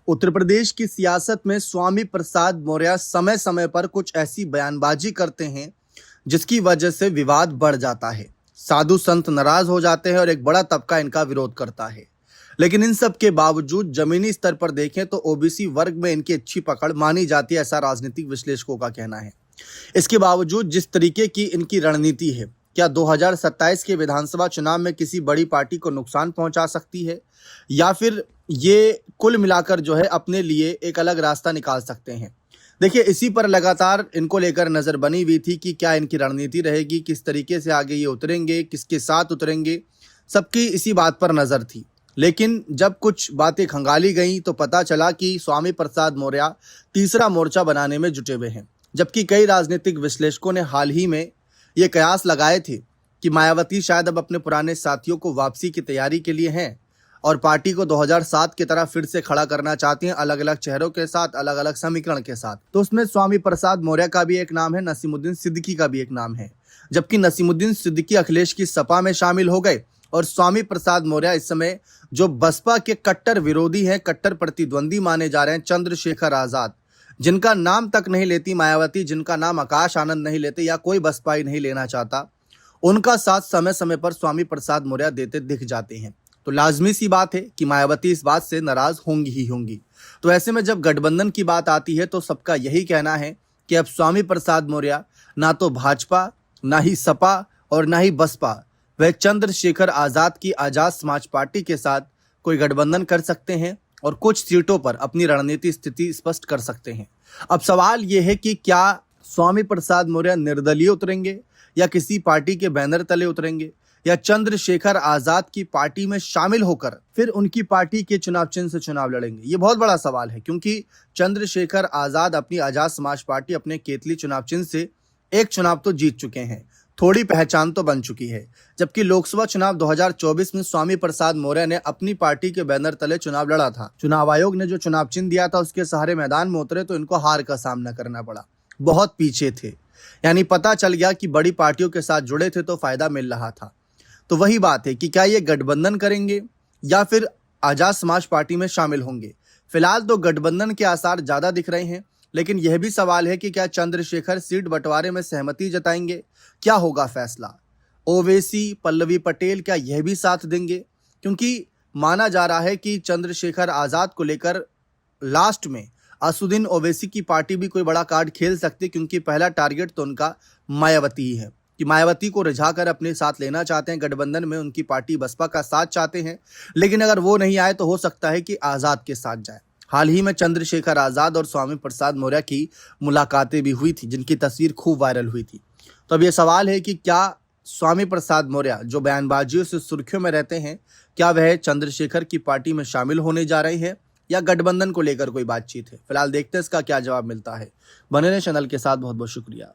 उत्तर प्रदेश की सियासत में स्वामी प्रसाद मौर्य समय समय पर कुछ ऐसी बयानबाजी करते हैं जिसकी वजह से विवाद बढ़ जाता है। साधु संत नाराज हो जाते हैं और एक बड़ा तबका इनका विरोध करता है। लेकिन इन सब के बावजूद जमीनी स्तर पर देखें तो ओबीसी वर्ग में इनकी अच्छी पकड़ मानी जाती है, ऐसा राजनीतिक विश्लेषकों का कहना है। इसके बावजूद जिस तरीके की इनकी रणनीति है, क्या 2027 के विधानसभा चुनाव में किसी बड़ी पार्टी को नुकसान पहुंचा सकती है, या फिर ये कुल मिलाकर जो है अपने लिए एक अलग रास्ता निकाल सकते हैं। देखिए, इसी पर लगातार इनको लेकर नजर बनी हुई थी कि क्या इनकी रणनीति रहेगी, किस तरीके से आगे ये उतरेंगे, किसके साथ उतरेंगे, सबकी इसी बात पर नजर थी। लेकिन जब कुछ बातें खंगाली गई तो पता चला कि स्वामी प्रसाद मौर्य तीसरा मोर्चा बनाने में जुटे हुए हैं। जबकि कई राजनीतिक विश्लेषकों ने हाल ही में ये कयास लगाए थे कि मायावती शायद अब अपने पुराने साथियों को वापसी की तैयारी के लिए हैं और पार्टी को 2007 की तरह फिर से खड़ा करना चाहती हैं, अलग अलग चेहरों के साथ, अलग अलग समीकरण के साथ। तो उसमें स्वामी प्रसाद मौर्य का भी एक नाम है, नसीमुद्दीन सिद्दीकी का भी एक नाम है। जबकि नसीमुद्दीन सिद्दीकी अखिलेश की सपा में शामिल हो गए और स्वामी प्रसाद मौर्य इस समय जो बसपा के कट्टर विरोधी हैं, कट्टर प्रतिद्वंदी माने जा रहे हैं, चंद्रशेखर आजाद, जिनका नाम तक नहीं लेती मायावती, जिनका नाम आकाश आनंद नहीं लेते या कोई बसपाई नहीं लेना चाहता, उनका साथ समय समय पर स्वामी प्रसाद मौर्य देते दिख जाते हैं। तो लाजमी सी बात है कि मायावती इस बात से नाराज होंगी ही होंगी। तो ऐसे में जब गठबंधन की बात आती है तो सबका यही कहना है कि अब स्वामी प्रसाद मौर्य ना तो भाजपा, ना ही सपा और ना ही बसपा, वह चंद्रशेखर आजाद की आजाद समाज पार्टी के साथ कोई गठबंधन कर सकते हैं और कुछ सीटों पर अपनी रणनीति स्थिति स्पष्ट कर सकते हैं। अब सवाल यह है कि क्या स्वामी प्रसाद मौर्य निर्दलीय उतरेंगे या किसी पार्टी के बैनर तले उतरेंगे, या चंद्रशेखर आजाद की पार्टी में शामिल होकर फिर उनकी पार्टी के चुनाव चिन्ह से चुनाव लड़ेंगे। ये बहुत बड़ा सवाल है, क्योंकि चंद्रशेखर आजाद अपनी आजाद समाज पार्टी अपने केतली चुनाव चिन्ह से एक चुनाव तो जीत चुके हैं, थोड़ी पहचान तो बन चुकी है। जबकि लोकसभा चुनाव 2024 में स्वामी प्रसाद मौर्य ने अपनी पार्टी के बैनर तले चुनाव लड़ा था। चुनाव आयोग ने जो चुनाव चिन्ह दिया था उसके सहारे मैदान में उतरे तो इनको हार का सामना करना पड़ा, बहुत पीछे थे। यानी पता चल गया कि बड़ी पार्टियों के साथ जुड़े थे तो फायदा मिल रहा था। तो वही बात है कि क्या ये गठबंधन करेंगे या फिर आजाद समाज पार्टी में शामिल होंगे। फिलहाल तो गठबंधन के आसार ज्यादा दिख रहे हैं, लेकिन यह भी सवाल है कि क्या चंद्रशेखर सीट बंटवारे में सहमति जताएंगे, क्या होगा फैसला। ओवैसी, पल्लवी पटेल क्या यह भी साथ देंगे, क्योंकि माना जा रहा है कि चंद्रशेखर आजाद को लेकर लास्ट में असुद्दीन ओवैसी की पार्टी भी कोई बड़ा कार्ड खेल सकती है, क्योंकि पहला टारगेट तो उनका मायावती ही है कि मायावती को रिझाकर अपने साथ लेना चाहते हैं। गठबंधन में उनकी पार्टी बसपा का साथ चाहते हैं, लेकिन अगर वो नहीं आए तो हो सकता है कि आजाद के साथ जाए। हाल ही में चंद्रशेखर आजाद और स्वामी प्रसाद मौर्य की मुलाकातें भी हुई थी, जिनकी तस्वीर खूब वायरल हुई थी। तो अब ये सवाल है कि क्या स्वामी प्रसाद मौर्य जो बयानबाजियों से सुर्खियों में रहते हैं, क्या वह चंद्रशेखर की पार्टी में शामिल होने जा रहे हैं या गठबंधन को लेकर कोई बातचीत है। फिलहाल देखते हैं इसका क्या जवाब मिलता है। बने रहे चैनल के साथ, बहुत बहुत शुक्रिया।